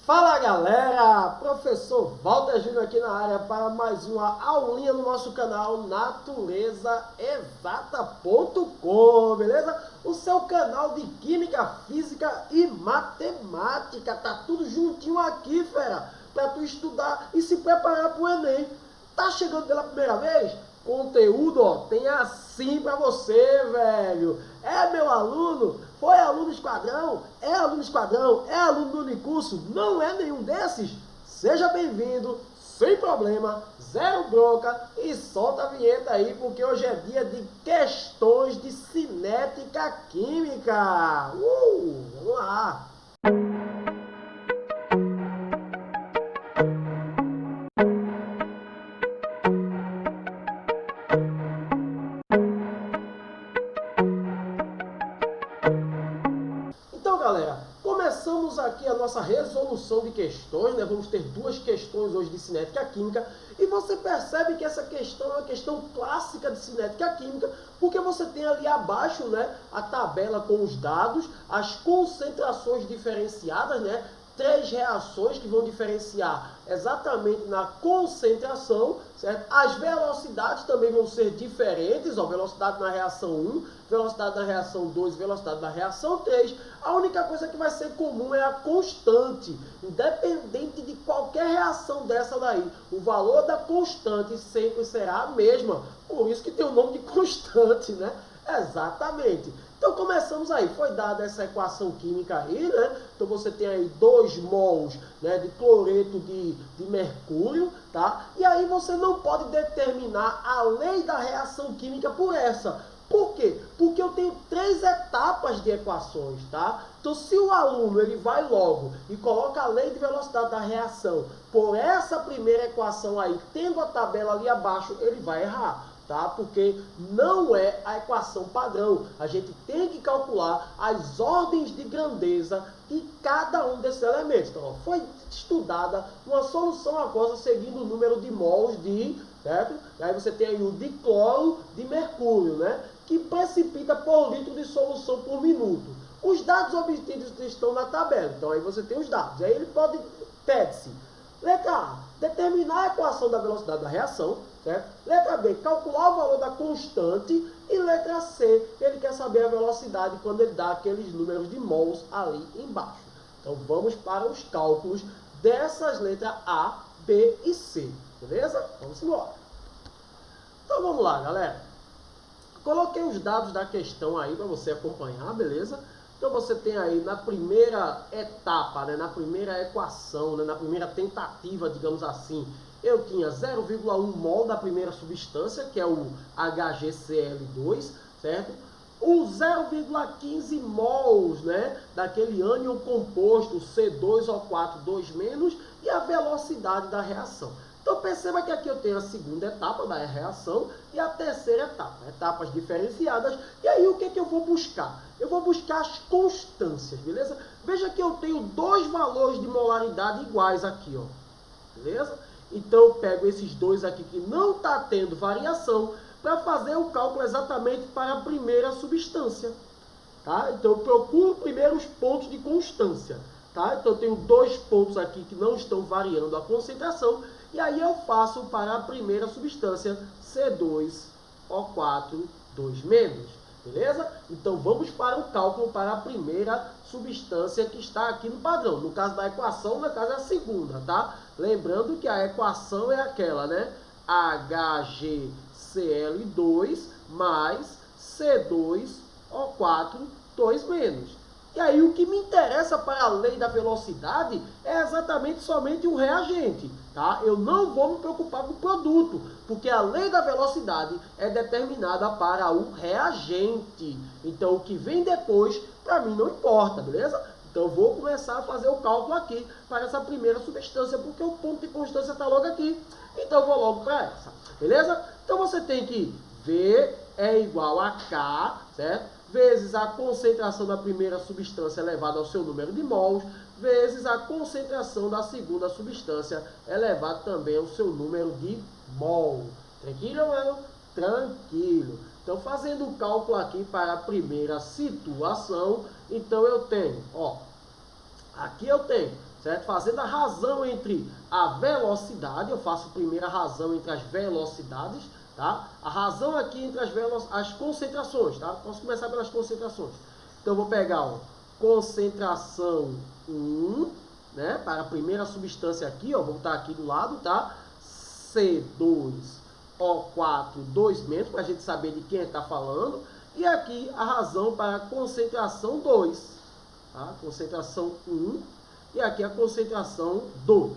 Fala galera, professor Walter Júnior aqui na área para mais uma aulinha no nosso canal natureza-exata.com, beleza? O seu canal de Química, Física e Matemática, tá tudo juntinho aqui, fera, para tu estudar e se preparar para o Enem. Tá chegando pela primeira vez? Conteúdo, ó, tem assim pra você, velho. É meu aluno? Foi aluno esquadrão? É aluno esquadrão? É aluno do Unicurso? Não é nenhum desses? Seja bem-vindo, sem problema, zero bronca e solta a vinheta aí, porque hoje é dia de questões de cinética química. Vamos lá! Então, galera, começamos aqui a nossa resolução de questões, né? Vamos ter duas questões hoje de cinética química e você percebe que essa questão é uma questão clássica de cinética química, porque você tem ali abaixo, né, a tabela com os dados, as concentrações diferenciadas, né? Três reações que vão diferenciar exatamente na concentração, certo? As velocidades também vão ser diferentes, ó, velocidade na reação 1, velocidade na reação 2, velocidade na reação 3. A única coisa que vai ser comum é a constante, independente de qualquer reação dessa daí. O valor da constante sempre será a mesma, por isso que tem o nome de constante, né? Exatamente. Então começamos aí, foi dada essa equação química aí, né? Então você tem aí 2 mols, né, de cloreto de mercúrio, tá? E aí você não pode determinar a lei da reação química por essa. Por quê? Porque eu tenho 3 etapas de equações, tá? Então se o aluno ele vai logo e coloca a lei de velocidade da reação por essa primeira equação aí, tendo a tabela ali abaixo, ele vai errar. Tá? Porque não é a equação padrão. A gente tem que calcular as ordens de grandeza de cada um desses elementos. Então, ó, foi estudada uma solução aquosa seguindo o número de mols de, certo? E aí você tem aí o dicloro de mercúrio, né? Que precipita por litro de solução por minuto. Os dados obtidos estão na tabela. Então aí você tem os dados. Aí ele pede-se. Letra A, determinar a equação da velocidade da reação, certo? Letra B, calcular o valor da constante. E letra C, ele quer saber a velocidade quando ele dá aqueles números de mols ali embaixo. Então vamos para os cálculos dessas letras A, B e C, beleza? Vamos embora. Então vamos lá, galera. Coloquei os dados da questão aí para você acompanhar, beleza? Então você tem aí na primeira etapa, né, na primeira equação, né, na primeira tentativa, digamos assim, eu tinha 0,1 mol da primeira substância, que é o HgCl2, certo? O 0,15 mols, né, daquele ânion composto C2O4 2- e a velocidade da reação. Então perceba que aqui eu tenho a segunda etapa da reação e a terceira etapa, etapas diferenciadas. E aí o que eu vou buscar? Eu vou buscar as constâncias, beleza? Veja que eu tenho 2 valores de molaridade iguais aqui, ó, beleza? Então eu pego esses 2 aqui que não está tendo variação para fazer o cálculo exatamente para a primeira substância, tá? Então eu procuro primeiro os pontos de constância, tá? Então eu tenho 2 pontos aqui que não estão variando a concentração. E aí eu faço para a primeira substância C2O4 2-, beleza? Então vamos para o cálculo para a primeira substância que está aqui no padrão. No caso da equação, no caso é a segunda, tá? Lembrando que a equação é aquela, né? HgCl2 mais C2O4 2-. E aí o que me interessa para a lei da velocidade é exatamente somente o reagente, tá? Eu não vou me preocupar com o produto, porque a lei da velocidade é determinada para o reagente. Então o que vem depois, para mim não importa, beleza? Então eu vou começar a fazer o cálculo aqui para essa primeira substância, porque o ponto de constância está logo aqui. Então eu vou logo para essa, beleza? Então você tem que V é igual a K, certo? Vezes a concentração da primeira substância elevada ao seu número de mols, vezes a concentração da segunda substância elevada também ao seu número de mol. Tranquilo, mano? Tranquilo. Então, fazendo o cálculo aqui para a primeira situação, então eu tenho, ó, aqui eu tenho certo? Fazendo a razão entre a velocidade, eu faço primeiro a razão entre as velocidades, tá? A razão aqui entre as concentrações, tá? Posso começar pelas concentrações. Então, eu vou pegar, ó, concentração 1, né? Para a primeira substância aqui, ó, vou botar aqui do lado, tá? C2O4, 2 menos, para a gente saber de quem está falando. E aqui a razão para a concentração 2, tá? Concentração 1 e aqui a concentração 2.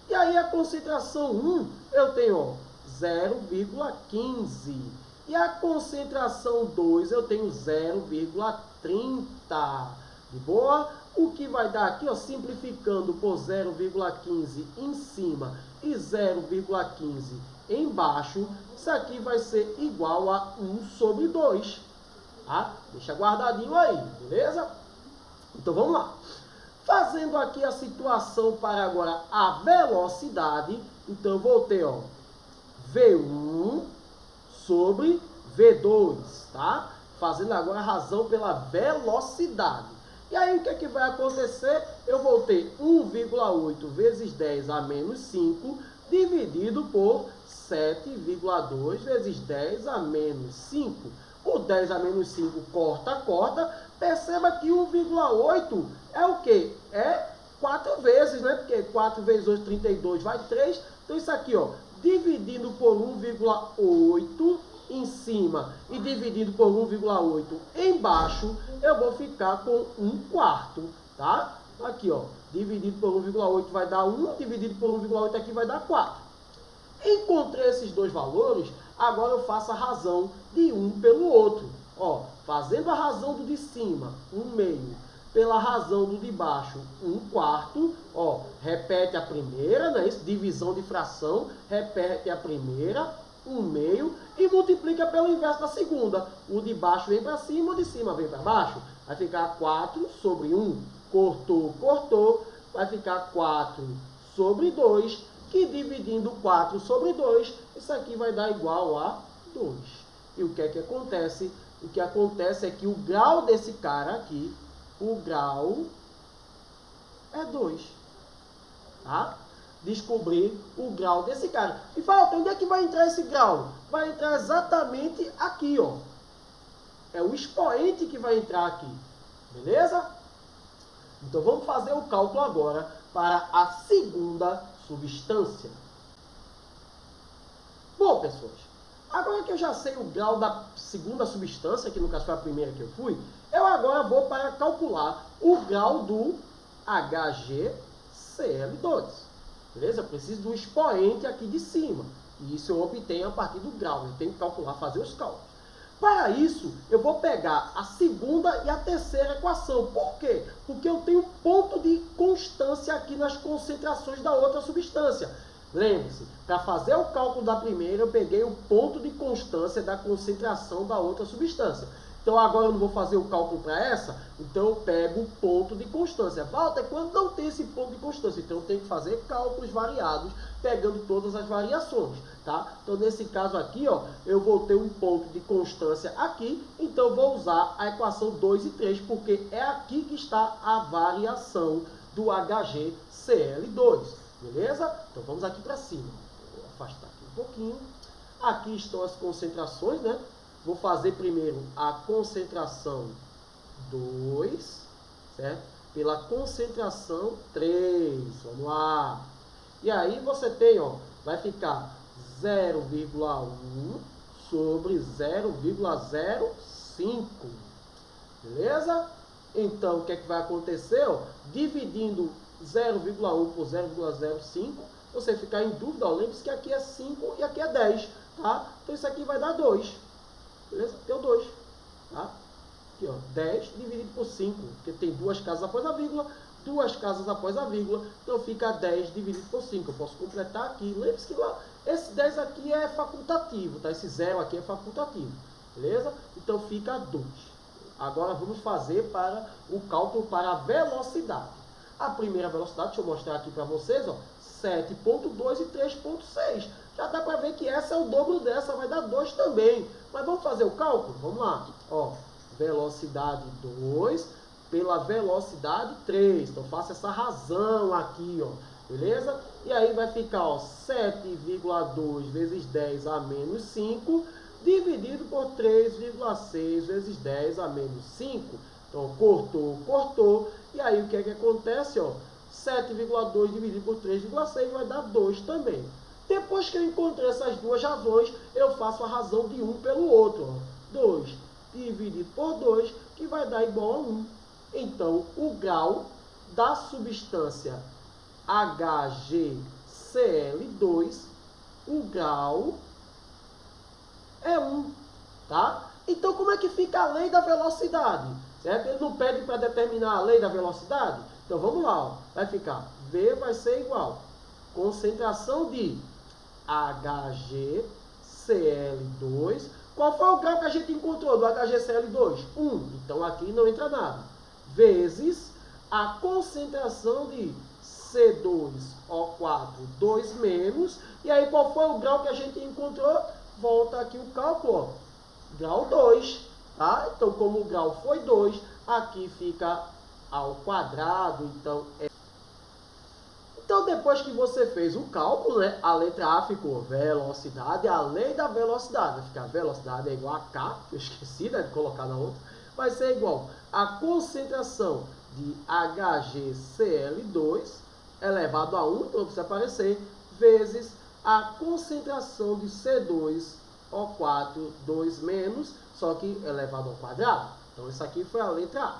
E aí a concentração 1 eu tenho, ó, 0,15. E a concentração 2 eu tenho 0,30. De boa? O que vai dar aqui, ó, simplificando por 0,15 em cima e 0,15 embaixo, isso aqui vai ser igual a 1 sobre 2. Tá? Deixa guardadinho aí, beleza? Então vamos lá. Fazendo aqui a situação para agora a velocidade, então eu vou ter, ó, V1 sobre V2, tá? Fazendo agora a razão pela velocidade. E aí o que é que vai acontecer? Eu vou ter 1,8 vezes 10 a menos 5 dividido por 7,2 vezes 10 a menos 5. O 10 a menos 5 corta. Perceba que 1,8 é o quê? É 4 vezes, né? Porque 4 vezes 8, 32, vai 3. Então isso aqui, ó, dividindo por 1,8 em cima e dividido por 1,8 embaixo, eu vou ficar com 1/4, tá? Aqui, ó, dividido por 1,8 vai dar 1, dividido por 1,8 aqui vai dar 4. Encontrei esses dois valores, agora eu faço a razão de um pelo outro. Ó, fazendo a razão do de cima, 1/2, pela razão do de baixo, 1/4. Ó, repete a primeira, né? Isso, divisão de fração, repete a primeira, 1/2, e multiplica pelo inverso da segunda. O de baixo vem para cima, o de cima vem para baixo. Vai ficar 4 sobre 1. Cortou. Vai ficar 4 sobre 2, que dividindo 4 sobre 2, isso aqui vai dar igual a 2. E o que é que acontece? O que acontece é que o grau desse cara aqui, o grau é 2. Tá? Descobrir o grau desse cara. E falta, onde é que vai entrar esse grau? Vai entrar exatamente aqui, ó. É o expoente que vai entrar aqui. Beleza? Então vamos fazer o cálculo agora para a segunda substância. Bom, pessoas, agora que eu já sei o grau da segunda substância, que no caso foi a primeira que eu fui, eu agora vou para calcular o grau do HgCl2. Beleza? Eu preciso do expoente aqui de cima. E isso eu obtenho a partir do grau. Eu tenho que calcular, fazer os cálculos. Para isso, eu vou pegar a segunda e a terceira equação. Por quê? Porque eu tenho ponto de constância aqui nas concentrações da outra substância. Lembre-se, para fazer o cálculo da primeira, eu peguei o ponto de constância da concentração da outra substância. Então, agora eu não vou fazer o cálculo para essa, então eu pego o ponto de constância. Walter, quando não tem esse ponto de constância, então eu tenho que fazer cálculos variados, pegando todas as variações, tá? Então, nesse caso aqui, ó, eu vou ter um ponto de constância aqui, então eu vou usar a equação 2 e 3, porque é aqui que está a variação do HgCl2, beleza? Então, vamos aqui para cima. Vou afastar aqui um pouquinho. Aqui estão as concentrações, né? Vou fazer primeiro a concentração 2, certo? Pela concentração 3, vamos lá. E aí você tem, ó, vai ficar 0,1 sobre 0,05, beleza? Então, o que é que vai acontecer? Ó? Dividindo 0,1 por 0,05, você ficar em dúvida, lembre-se que aqui é 5 e aqui é 10, tá? Então, isso aqui vai dar 2. Beleza? Deu 2. Tá? Aqui, ó, 10 dividido por 5, porque tem duas casas após a vírgula, duas casas após a vírgula, então fica 10 dividido por 5. Eu posso completar aqui. Lembre-se que lá, esse 10 aqui é facultativo, tá? Esse 0 aqui é facultativo. Beleza? Então fica 2. Agora vamos fazer para o cálculo para a velocidade. A primeira velocidade, deixa eu mostrar aqui para vocês, ó, 7,2 e 3,6. Já dá para ver que essa é o dobro dessa, vai dar 2 também. Mas vamos fazer o cálculo? Vamos lá. Ó, velocidade 2, pela velocidade 3. Então, faça essa razão aqui, ó. Beleza? E aí vai ficar, ó, 7,2 vezes 10 a menos 5, dividido por 3,6 vezes 10 a menos 5. Então, cortou, cortou. E aí, o que é que acontece, ó? 7,2 dividido por 3,6 vai dar 2 também. Depois que eu encontrei essas duas razões, eu faço a razão de um pelo outro, ó. 2 dividido por 2, que vai dar igual a 1. Então, o grau da substância HgCl2, o grau é 1, tá? Então, como é que fica a lei da velocidade? Certo? Ele não pede para determinar a lei da velocidade? Então, vamos lá, ó. Vai ficar, V vai ser igual, concentração de HgCl2. Qual foi o grau que a gente encontrou do HgCl2? 1. Então, aqui não entra nada. Vezes a concentração de C2O4, 2 menos. E aí, qual foi o grau que a gente encontrou? Volta aqui o cálculo, ó. Grau 2. Tá? Então, como o grau foi 2, aqui fica ao quadrado. Então, depois que você fez o cálculo, né, a letra A ficou velocidade, a lei da velocidade. Vai ficar velocidade é igual a K, que eu esqueci, né, de colocar na outra. Vai ser igual a concentração de HgCl2 elevado a 1, então precisa aparecer, vezes a concentração de C2O4, 2 menos, só que elevado ao quadrado. Então, isso aqui foi a letra A.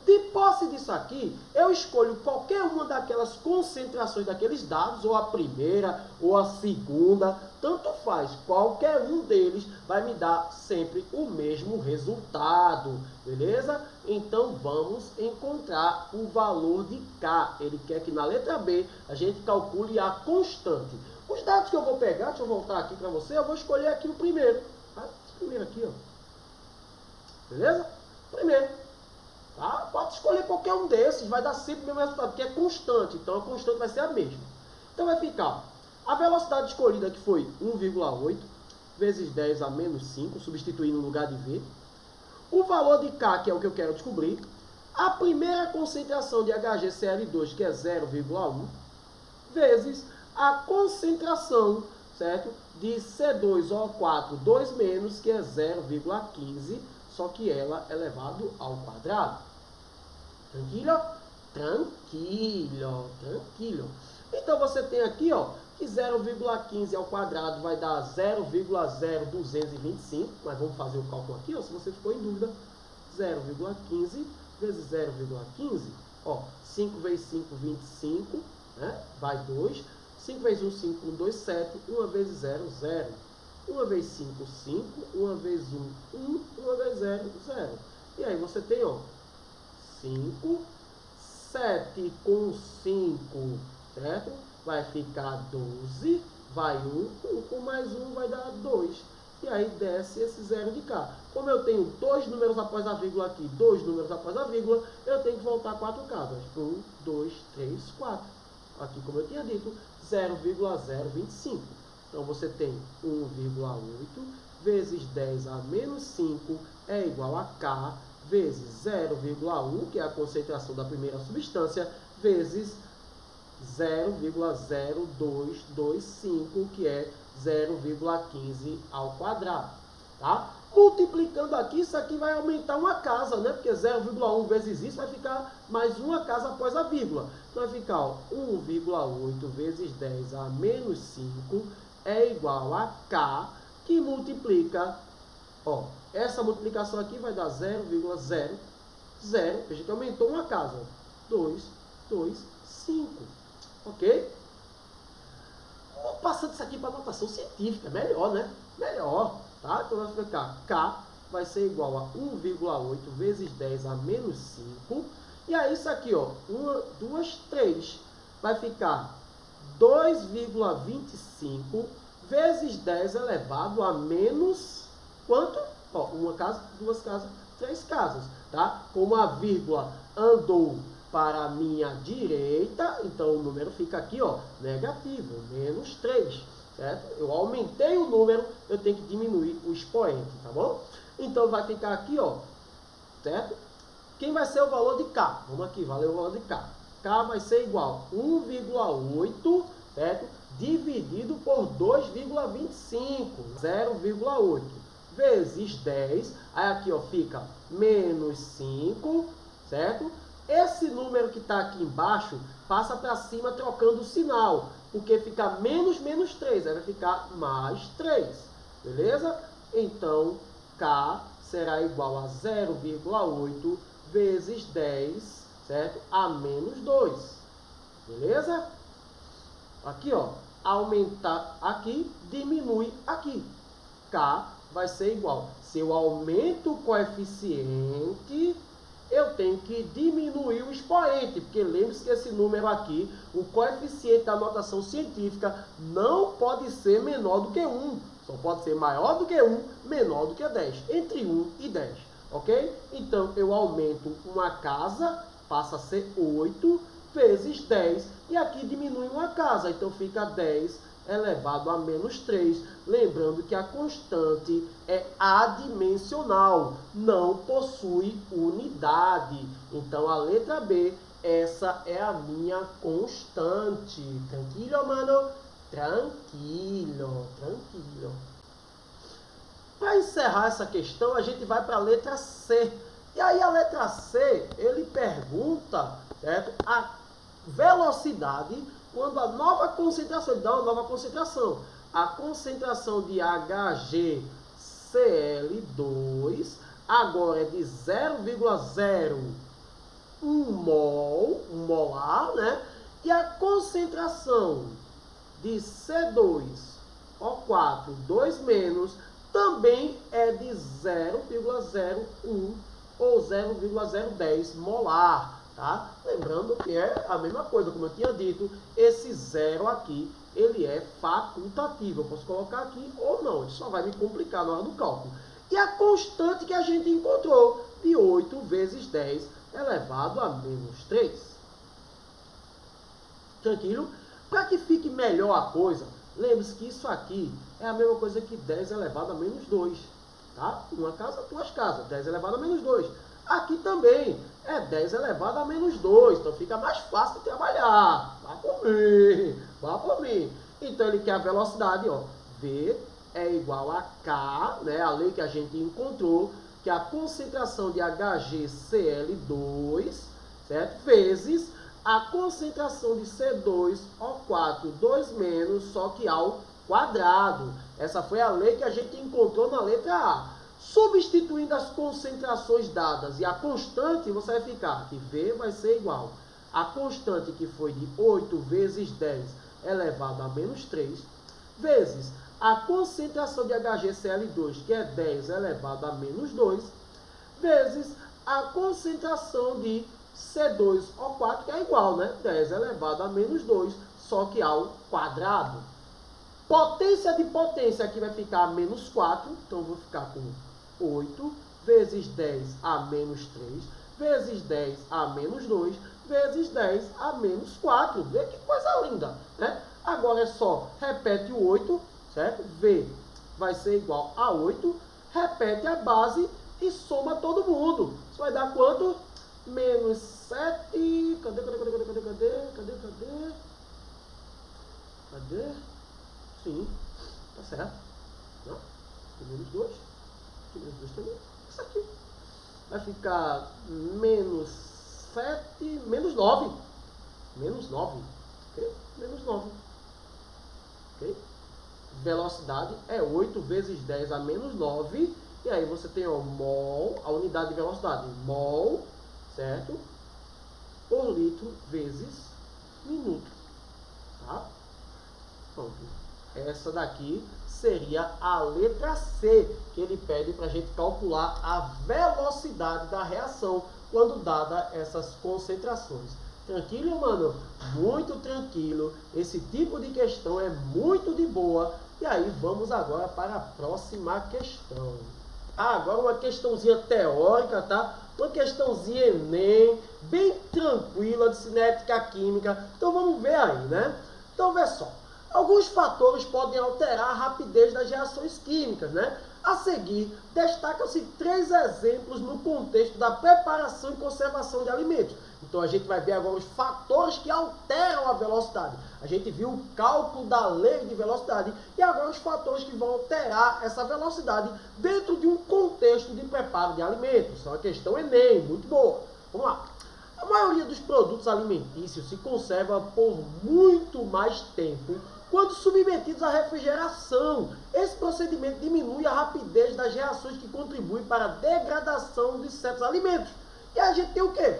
De posse disso aqui, eu escolho qualquer uma daquelas concentrações daqueles dados, ou a primeira, ou a segunda, tanto faz. Qualquer um deles vai me dar sempre o mesmo resultado, beleza? Então, vamos encontrar o valor de K. Ele quer que na letra B a gente calcule a constante. Os dados que eu vou pegar, deixa eu voltar aqui para você, eu vou escolher aqui o primeiro. Tá? Esse primeiro aqui, ó. Beleza? Primeiro. Tá? Pode escolher qualquer um desses, vai dar sempre o mesmo resultado, porque é constante, então a constante vai ser a mesma. Então vai ficar a velocidade escolhida, que foi 1,8 vezes 10 a menos 5, substituindo no lugar de V. O valor de K, que é o que eu quero descobrir. A primeira concentração de HgCl2, que é 0,1, vezes a concentração, certo, de C2O4, 2 menos, que é 0,15, só que ela é elevado ao quadrado. Tranquilo? Tranquilo, tranquilo. Então, você tem aqui, ó, que 0,15 ao quadrado vai dar 0,0225. Mas vamos fazer o cálculo aqui, ó, se você ficou em dúvida. 0,15 vezes 0,15, ó, 5 vezes 5, 25, né? Vai 2. 5 vezes 1, 5, 1, 2, 7. 1 vezes 0, 0. 1 vezes 5, 5. 1 vezes 1, 1. 1 vezes 0, 0. E aí você tem, ó, 5, 7 com 5, certo? Vai ficar 12, vai 1, 1 com mais 1 vai dar 2. E aí desce esse zero de cá. Como eu tenho dois números após a vírgula aqui, dois números após a vírgula, eu tenho que voltar 4 casas. 1, 2, 3, 4. Aqui, como eu tinha dito, 0,025. Então, você tem 1,8 vezes 10 a menos 5 é igual a K, vezes 0,1, que é a concentração da primeira substância, vezes 0,0225, que é 0,15 ao quadrado. Tá? Multiplicando aqui, isso aqui vai aumentar uma casa, né? Porque 0,1 vezes isso vai ficar mais uma casa após a vírgula. Então, vai ficar 1,8 vezes 10 a menos 5 é igual a K, que multiplica, ó, essa multiplicação aqui vai dar 0,00, veja que aumentou uma casa, 2, 2, 5, ok? Passando isso aqui para notação científica, melhor, né? Melhor, tá? Então vai ficar K vai ser igual a 1,8 vezes 10 a menos 5, e aí isso aqui, ó, 1, 2, 3, vai ficar 2,25 vezes 10 elevado a menos quanto? Ó, uma casa, duas casas, três casas, tá? Como a vírgula andou para a minha direita, então o número fica aqui, ó, negativo, menos 3, certo? Eu aumentei o número, eu tenho que diminuir o expoente, tá bom? Então vai ficar aqui, ó, certo? quem vai ser o valor de K? Vamos aqui, valeu o valor de K. K vai ser igual a 1,8, certo? Dividido por 2,25, 0,8, vezes 10. Aí aqui, ó, fica menos 5, certo? Esse número que está aqui embaixo passa para cima trocando o sinal, porque fica menos 3, aí vai ficar mais 3, beleza? Então, K será igual a 0,8 vezes 10, certo? A menos 2, beleza? Aqui, ó, aumentar aqui, diminui aqui. K vai ser igual. Se eu aumento o coeficiente, eu tenho que diminuir o expoente, porque lembre-se que esse número aqui, o coeficiente da notação científica, não pode ser menor do que 1. Só pode ser maior do que 1, menor do que 10. Entre 1 e 10, ok? Então, eu aumento uma casa, passa a ser 8, vezes 10, e aqui diminui uma casa, então fica 10 elevado a menos 3. Lembrando que a constante é adimensional, não possui unidade. Então, a letra B, essa é a minha constante. Tranquilo, mano? Tranquilo, tranquilo. Para encerrar essa questão, a gente vai para a letra C. E aí, a letra C, ele pergunta, certo? A velocidade quando a nova concentração, ele dá uma nova concentração. A concentração de HgCl2 agora é de 0,01 mol, um molar, né? E a concentração de C2O4, 2 menos, também é de 0,01 ou 0,010 molar. Tá? Lembrando que é a mesma coisa, como eu tinha dito, esse zero aqui, ele é facultativo. Eu posso colocar aqui ou não, ele só vai me complicar na hora do cálculo. E a constante que a gente encontrou, de 8 vezes 10 elevado a menos 3. Tranquilo? Para que fique melhor a coisa, lembre-se que isso aqui é a mesma coisa que 10 elevado a menos 2. Tá? Uma casa, duas casas, 10 elevado a menos 2. Aqui também é 10 elevado a menos 2, então fica mais fácil de trabalhar. Vá por mim, vá por mim. Então ele quer a velocidade, ó, V é igual a K, né, a lei que a gente encontrou, que é a concentração de HgCl2, certo? Vezes a concentração de C2O4, 2 menos, só que ao quadrado. Essa foi a lei que a gente encontrou na letra A. Substituindo as concentrações dadas e a constante, você vai ficar que V vai ser igual a constante que foi de 8 vezes 10 elevado a menos 3, vezes a concentração de HgCl2, que é 10 elevado a menos 2, vezes a concentração de C2O4, que é igual, né? 10 elevado a menos 2, só que ao quadrado. Potência de potência aqui vai ficar menos 4, então eu vou ficar com 8 vezes 10 a menos 3, vezes 10 a menos 2, vezes 10 a menos 4. Vê que coisa linda, né? Agora é só, repete o 8, certo? V vai ser igual a 8, repete a base e soma todo mundo. Isso vai dar quanto? Menos 7, cadê? Sim, tá certo. Não? Menos 2. Menos 2 também. Isso aqui. Vai ficar menos 7, menos 9. Menos 9. Ok? Menos 9. Ok? Velocidade é 8 vezes 10 a menos 9. E aí você tem o mol, a unidade de velocidade. Mol, certo? Por litro vezes minuto. Tá? Pronto. Essa daqui seria a letra C, que ele pede para a gente calcular a velocidade da reação quando dada essas concentrações. Tranquilo, mano? Muito tranquilo. Esse tipo de questão é muito de boa. E aí vamos agora para a próxima questão. Agora uma questãozinha teórica, tá? Uma questãozinha Enem, bem tranquila de cinética química. Então vamos ver aí, né? Então vê só. Alguns fatores podem alterar a rapidez das reações químicas, né? A seguir, destacam-se 3 exemplos no contexto da preparação e conservação de alimentos. Então a gente vai ver agora os fatores que alteram a velocidade. A gente viu o cálculo da lei de velocidade e agora os fatores que vão alterar essa velocidade dentro de um contexto de preparo de alimentos. Isso é uma questão Enem, muito boa. Vamos lá. A maioria dos produtos alimentícios se conserva por muito mais tempo quando submetidos à refrigeração. Esse procedimento diminui a rapidez das reações que contribuem para a degradação de certos alimentos. E a gente tem o quê?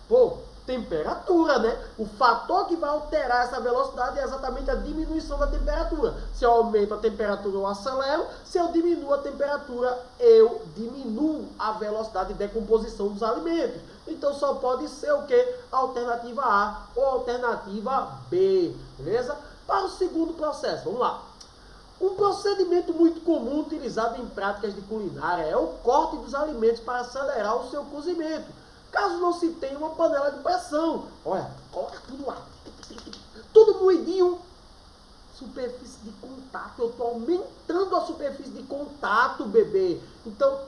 Pô, temperatura, né? O fator que vai alterar essa velocidade é exatamente a diminuição da temperatura. Se eu aumento a temperatura, eu acelero. Se eu diminuo a temperatura, eu diminuo a velocidade de decomposição dos alimentos. Então só pode ser o quê? Alternativa A ou alternativa B, beleza? Para o segundo processo, vamos lá. Um procedimento muito comum utilizado em práticas de culinária é o corte dos alimentos para acelerar o seu cozimento. Caso não se tenha uma panela de pressão. Olha tudo lá. Tudo moidinho. Superfície de contato. Eu estou aumentando a superfície de contato, bebê. Então,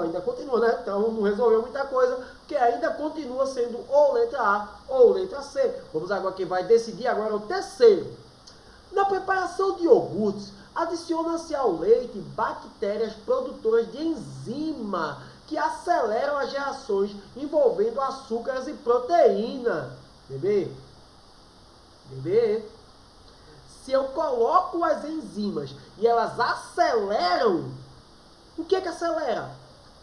ainda continua, né? Então, não resolveu muita coisa, porque ainda continua sendo ou letra A ou letra C. Vamos agora, quem vai decidir agora é o terceiro. Na preparação de iogurtes, adiciona-se ao leite bactérias produtoras de enzima que aceleram as reações envolvendo açúcares e proteína. Bebê, se eu coloco as enzimas e elas aceleram, o que acelera?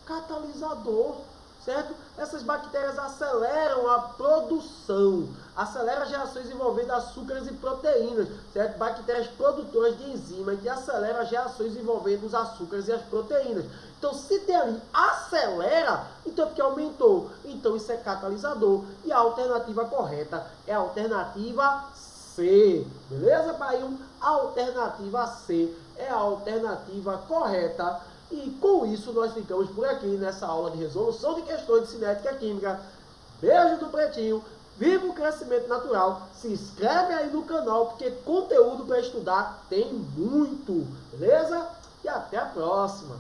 Catalisador, certo? Essas bactérias aceleram a produção, aceleram as reações envolvendo açúcares e proteínas, certo? Bactérias produtoras de enzimas que aceleram as reações envolvendo os açúcares e as proteínas. Então, se tem ali acelera, então é porque aumentou. Então, isso é catalisador. E a alternativa correta é a alternativa C. Beleza, pai? A alternativa C é a alternativa correta. E com isso nós ficamos por aqui nessa aula de resolução de questões de cinética química. Beijo do Pretinho. Viva o crescimento natural. Se inscreve aí no canal, porque conteúdo para estudar tem muito. Beleza? E até a próxima.